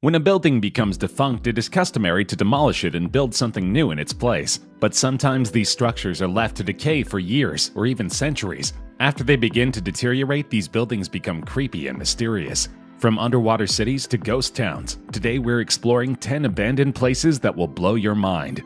When a building becomes defunct, it is customary to demolish it and build something new in its place. But sometimes these structures are left to decay for years or even centuries. After they begin to deteriorate, these buildings become creepy and mysterious. From underwater cities to ghost towns, today we're exploring 10 abandoned places that will blow your mind.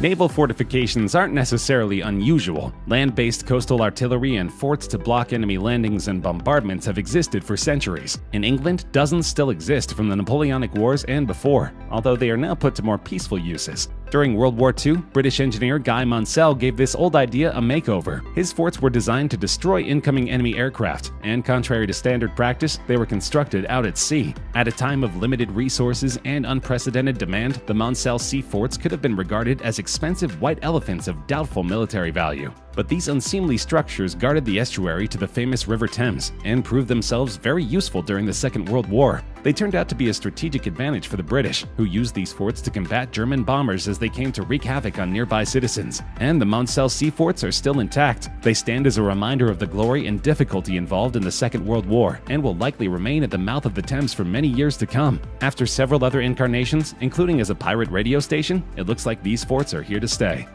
Naval fortifications aren't necessarily unusual. Land-based coastal artillery and forts to block enemy landings and bombardments have existed for centuries. In England, dozens still exist from the Napoleonic Wars and before, although they are now put to more peaceful uses. During World War II, British engineer Guy Moncel gave this old idea a makeover. His forts were designed to destroy incoming enemy aircraft, and contrary to standard practice, they were constructed out at sea. At a time of limited resources and unprecedented demand, the Moncel sea forts could have been regarded as expensive white elephants of doubtful military value. But these unseemly structures guarded the estuary to the famous River Thames and proved themselves very useful during the Second World War. They turned out to be a strategic advantage for the British, who used these forts to combat German bombers as they came to wreak havoc on nearby citizens. And the Moncel sea forts are still intact. They stand as a reminder of the glory and difficulty involved in the Second World War and will likely remain at the mouth of the Thames for many years to come. After several other incarnations, including as a pirate radio station, it looks like these forts are here to stay.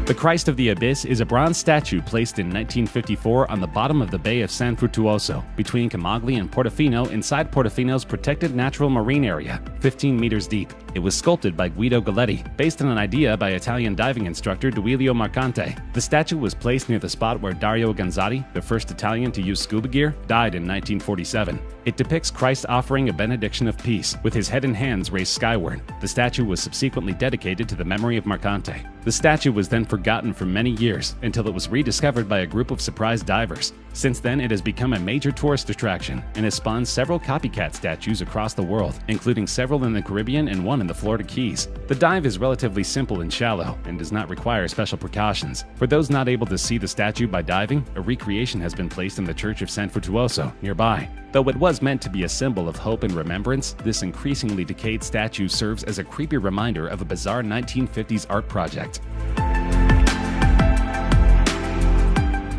The Christ of the Abyss is a bronze statue placed in 1954 on the bottom of the Bay of San Frutuoso, between Camagli and Portofino inside Portofino's protected natural marine area, 15 meters deep. It was sculpted by Guido Galletti, based on an idea by Italian diving instructor Duilio Marcante. The statue was placed near the spot where Dario Gonzatti, the first Italian to use scuba gear, died in 1947. It depicts Christ offering a benediction of peace, with his head and hands raised skyward. The statue was subsequently dedicated to the memory of Marcante. The statue was then forgotten for many years, until it was rediscovered by a group of surprised divers. Since then, it has become a major tourist attraction, and has spawned several copycat statues across the world, including several in the Caribbean and one in the Florida Keys. The dive is relatively simple and shallow, and does not require special precautions. For those not able to see the statue by diving, a recreation has been placed in the Church of San Frutuoso, nearby. Though it was meant to be a symbol of hope and remembrance, this increasingly decayed statue serves as a creepy reminder of a bizarre 1950s art project.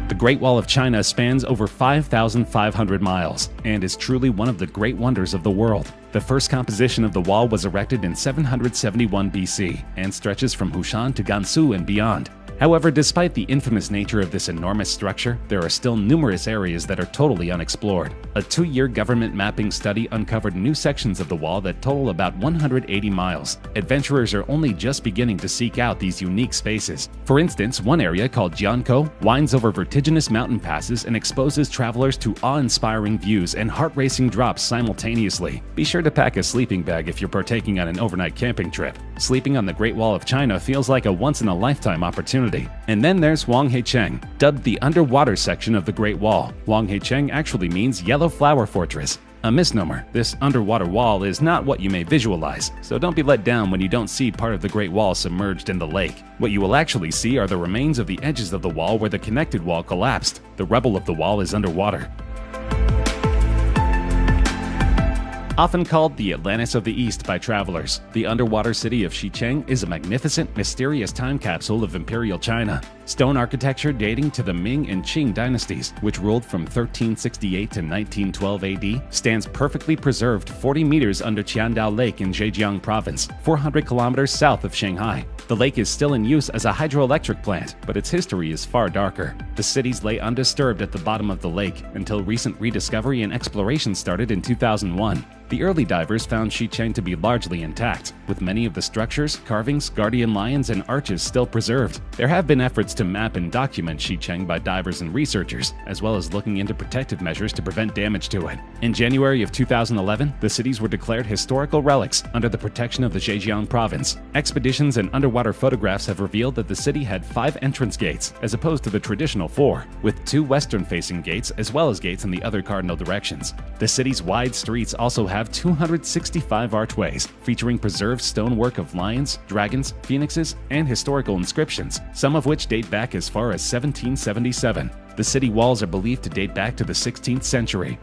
The Great Wall of China spans over 5,500 miles and is truly one of the great wonders of the world. The first composition of the wall was erected in 771 BC and stretches from Hushan to Gansu and beyond. However, despite the infamous nature of this enormous structure, there are still numerous areas that are totally unexplored. A 2-year government mapping study uncovered new sections of the wall that total about 180 miles. Adventurers are only just beginning to seek out these unique spaces. For instance, one area called Jiankou winds over vertiginous mountain passes and exposes travelers to awe-inspiring views and heart-racing drops simultaneously. Be sure to pack a sleeping bag if you're partaking on an overnight camping trip. Sleeping on the Great Wall of China feels like a once-in-a-lifetime opportunity. And then there's Wanghecheng, dubbed the underwater section of the Great Wall. Wanghecheng actually means Yellow Flower Fortress. A misnomer. This underwater wall is not what you may visualize, so don't be let down when you don't see part of the Great Wall submerged in the lake. What you will actually see are the remains of the edges of the wall where the connected wall collapsed. The rubble of the wall is underwater. Often called the Atlantis of the East by travelers, the underwater city of Xicheng is a magnificent, mysterious time capsule of imperial China. Stone architecture dating to the Ming and Qing dynasties, which ruled from 1368 to 1912 AD, stands perfectly preserved 40 meters under Qiandao Lake in Zhejiang Province, 400 kilometers south of Shanghai. The lake is still in use as a hydroelectric plant, but its history is far darker. The cities lay undisturbed at the bottom of the lake until recent rediscovery and exploration started in 2001. The early divers found Xicheng to be largely intact, with many of the structures, carvings, guardian lions, and arches still preserved. There have been efforts to map and document Xicheng by divers and researchers, as well as looking into protective measures to prevent damage to it. In January of 2011, the cities were declared historical relics under the protection of the Zhejiang province. Expeditions and underwater photographs have revealed that the city had 5 entrance gates, as opposed to the traditional 4, with 2 western-facing gates as well as gates in the other cardinal directions. The city's wide streets also have 265 archways, featuring preserved stonework of lions, dragons, phoenixes, and historical inscriptions, some of which date back as far as 1777. The city walls are believed to date back to the 16th century.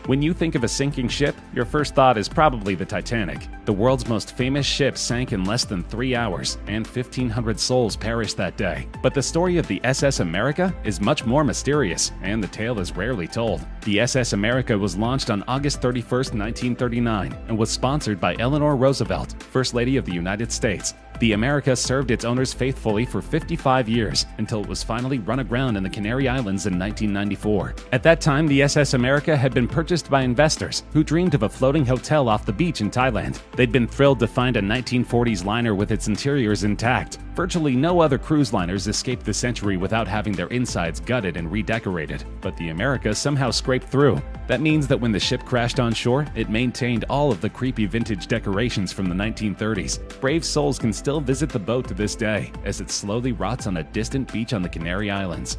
When you think of a sinking ship, your first thought is probably the Titanic. The world's most famous ship sank in less than 3 hours, and 1,500 souls perished that day. But the story of the SS America is much more mysterious, and the tale is rarely told. The SS America was launched on August 31, 1939, and was sponsored by Eleanor Roosevelt, First Lady of the United States. The America served its owners faithfully for 55 years until it was finally run aground in the Canary Islands in 1994. At that time, the SS America had been purchased by investors who dreamed of a floating hotel off the beach in Thailand. They'd been thrilled to find a 1940s liner with its interiors intact. Virtually no other cruise liners escaped the century without having their insides gutted and redecorated, but the America somehow scraped through. That means that when the ship crashed on shore, it maintained all of the creepy vintage decorations from the 1930s. Brave souls can still visit the boat to this day, as it slowly rots on a distant beach on the Canary Islands.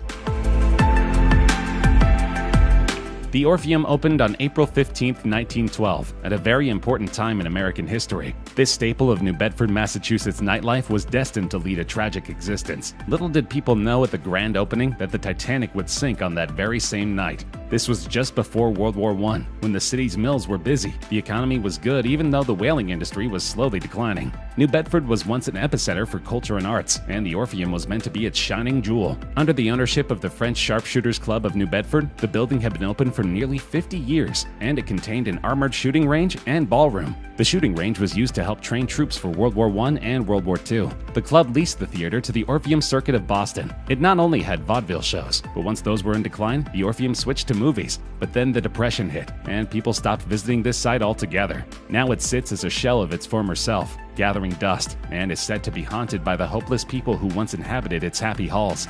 The Orpheum opened on April 15, 1912, at a very important time in American history. This staple of New Bedford, Massachusetts nightlife was destined to lead a tragic existence. Little did people know at the grand opening that the Titanic would sink on that very same night. This was just before World War I, when the city's mills were busy. The economy was good even though the whaling industry was slowly declining. New Bedford was once an epicenter for culture and arts, and the Orpheum was meant to be its shining jewel. Under the ownership of the French Sharpshooters Club of New Bedford, the building had been open for nearly 50 years, and it contained an armored shooting range and ballroom. The shooting range was used to help train troops for World War I and World War II. The club leased the theater to the Orpheum Circuit of Boston. It not only had vaudeville shows, but once those were in decline, the Orpheum switched to movies. But then the Depression hit, and people stopped visiting this site altogether. Now it sits as a shell of its former self, gathering dust, and is said to be haunted by the hopeless people who once inhabited its happy halls.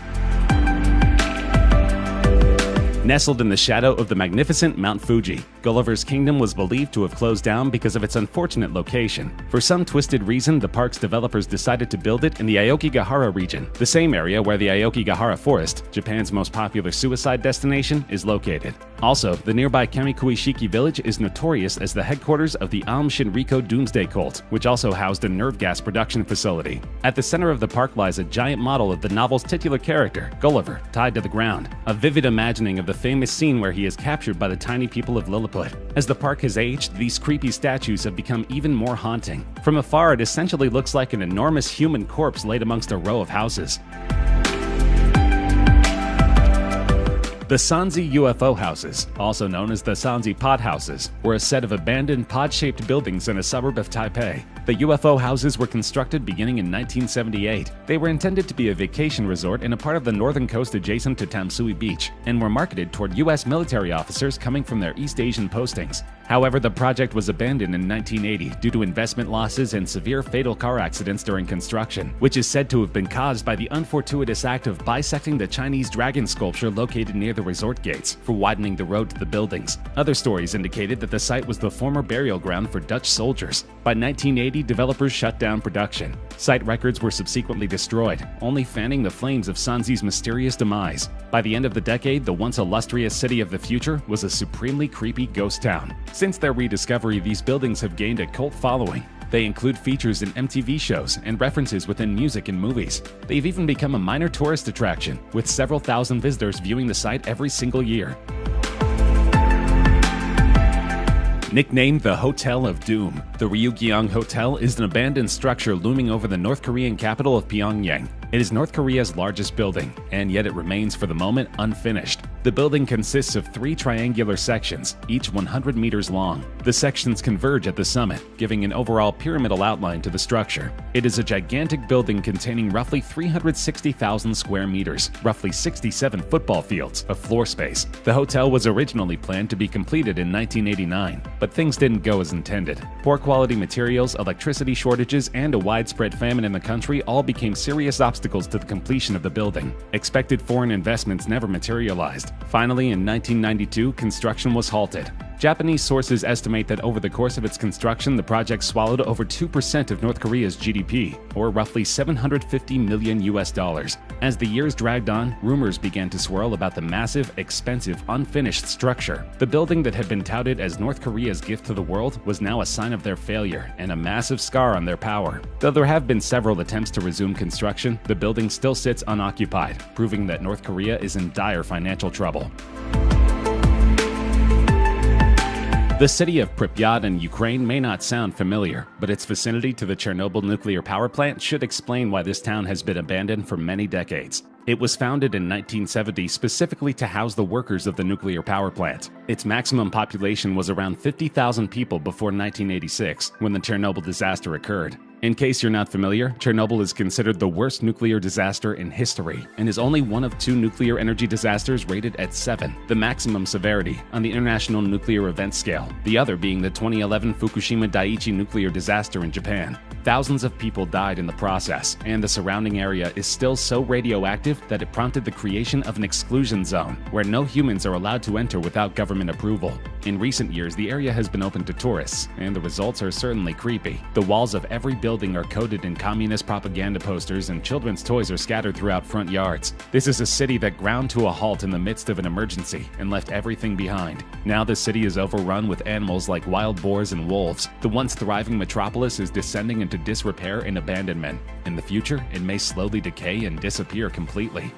Nestled in the shadow of the magnificent Mount Fuji, Gulliver's Kingdom was believed to have closed down because of its unfortunate location. For some twisted reason, the park's developers decided to build it in the Aokigahara region, the same area where the Aokigahara Forest, Japan's most popular suicide destination, is located. Also, the nearby Kamikuishiki village is notorious as the headquarters of the Aum Shinriko Doomsday Cult, which also housed a nerve gas production facility. At the center of the park lies a giant model of the novel's titular character, Gulliver, tied to the ground, a vivid imagining of the famous scene where he is captured by the tiny people of Lilliput. As the park has aged, these creepy statues have become even more haunting. From afar, it essentially looks like an enormous human corpse laid amongst a row of houses. The Sanzi UFO houses, also known as the Sanzi pod houses, were a set of abandoned pod-shaped buildings in a suburb of Taipei. The UFO houses were constructed beginning in 1978. They were intended to be a vacation resort in a part of the northern coast adjacent to Tamsui Beach, and were marketed toward U.S. military officers coming from their East Asian postings. However, the project was abandoned in 1980 due to investment losses and severe fatal car accidents during construction, which is said to have been caused by the unfortuitous act of bisecting the Chinese dragon sculpture located near the resort gates for widening the road to the buildings. Other stories indicated that the site was the former burial ground for Dutch soldiers. By 1980, developers shut down production. Site records were subsequently destroyed, only fanning the flames of Sanzi's mysterious demise. By the end of the decade, the once illustrious city of the future was a supremely creepy ghost town. Since their rediscovery, these buildings have gained a cult following. They include features in MTV shows and references within music and movies. They've even become a minor tourist attraction, with several thousand visitors viewing the site every single year. Nicknamed the Hotel of Doom, the Ryugyong Hotel is an abandoned structure looming over the North Korean capital of Pyongyang. It is North Korea's largest building, and yet it remains for the moment unfinished. The building consists of 3 triangular sections, each 100 meters long. The sections converge at the summit, giving an overall pyramidal outline to the structure. It is a gigantic building containing roughly 360,000 square meters, roughly 67 football fields, of floor space. The hotel was originally planned to be completed in 1989, but things didn't go as intended. Poor quality materials, electricity shortages, and a widespread famine in the country all became serious obstacles to the completion of the building. Expected foreign investments never materialized. Finally, in 1992, construction was halted. Japanese sources estimate that over the course of its construction, the project swallowed over 2% of North Korea's GDP, or roughly $750 million. As the years dragged on, rumors began to swirl about the massive, expensive, unfinished structure. The building that had been touted as North Korea's gift to the world was now a sign of their failure and a massive scar on their power. Though there have been several attempts to resume construction, the building still sits unoccupied, proving that North Korea is in dire financial trouble. The city of Pripyat in Ukraine may not sound familiar, but its vicinity to the Chernobyl nuclear power plant should explain why this town has been abandoned for many decades. It was founded in 1970 specifically to house the workers of the nuclear power plant. Its maximum population was around 50,000 people before 1986, when the Chernobyl disaster occurred. In case you're not familiar, Chernobyl is considered the worst nuclear disaster in history and is only one of 2 nuclear energy disasters rated at 7, the maximum severity, on the International Nuclear Event Scale, the other being the 2011 Fukushima Daiichi nuclear disaster in Japan. Thousands of people died in the process, and the surrounding area is still so radioactive that it prompted the creation of an exclusion zone, where no humans are allowed to enter without government approval. In recent years, the area has been open to tourists, and the results are certainly creepy. The walls of every building are coated in communist propaganda posters, and children's toys are scattered throughout front yards. This is a city that ground to a halt in the midst of an emergency and left everything behind. Now the city is overrun with animals like wild boars and wolves. The once thriving metropolis is descending into disrepair and abandonment. In the future, it may slowly decay and disappear completely.